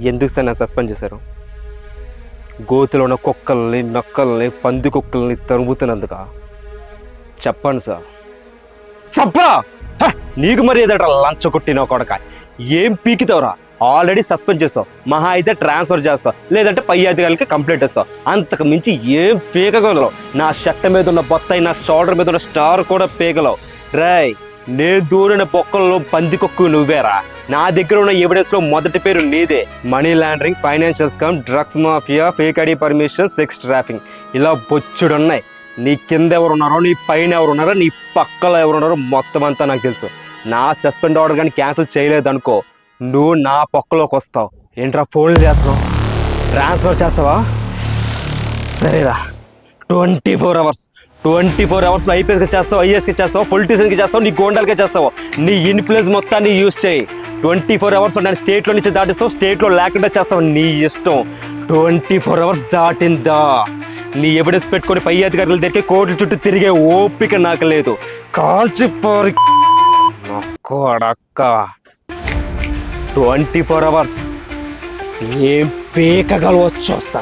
ఎందుకు సార్ నన్ను సస్పెండ్ చేశారు? గోతులో ఉన్న కుక్కల్ని, నక్కల్ని, పంది కుక్కల్ని తరుముతున్నందుక? చెప్పండి సార్, చెప్పరా? నీకు మరి ఏదట లంచ కొట్టిన కొడక, ఏం పీకితావురా? ఆల్రెడీ సస్పెండ్ చేస్తావు, మహా అయితే ట్రాన్స్ఫర్ చేస్తావు, లేదంటే పై అధికారులకి కంప్లైంట్ ఇస్తావు. అంతకు మించి ఏం పీకగలవు? నా షర్ట్ మీద ఉన్న బొత్తాయి, నా షోల్డర్ మీద ఉన్న స్టార్ కూడా పీకలవు. రాయ్, నేను దూరిన బొక్కల్లో పందికొక్కు నువ్వేరా. నా దగ్గర ఉన్న ఎవిడెన్స్ లో మొదటి పేరు నీదే. Money laundering, financial scam, drugs mafia, fake ID permission, sex trafficking, ఇలా బొచ్చుడున్నాయి. నీ కింద ఎవరు ఉన్నారో, నీ పైన ఎవరు ఉన్నారో, నీ పక్కలో ఎవరు ఉన్నారో మొత్తం అంతా నాకు తెలుసు. నా సస్పెండ్ ఆర్డర్ కానీ క్యాన్సిల్ చేయలేదనుకో, నువ్వు నా పక్కలోకి వస్తావు. ఏంట్రా ఫోన్లు చేస్తావు? ట్రాన్స్ఫర్ చేస్తావా? సరేరా, 24 అవర్స్ 24 అవర్స్లో ఐపీఎస్కి చేస్తావు, ఐఏఎస్కి చేస్తావు, పొలిటీషియన్కి చేస్తావు, నీ గోండాలకే చేస్తావు. నీ ఇన్ఫ్లుయెన్స్ మొత్తాన్ని యూజ్ చేయి. 24 అవర్స్ నేను స్టేట్లో నుంచి దాటిస్తావు, స్టేట్లో లేకుండా చేస్తావు, నీ ఇష్టం. 24 అవర్స్ దాటిందా నీ ఎవిడెన్స్ పెట్టుకొని పై అధికారుల దగ్గర కోర్టుల చుట్టూ తిరిగే ఓపిక నాకు లేదు. కాల్చిపోరి కొడక్క. 24 అవర్స్ ఏం పీకగలవో చూస్తా.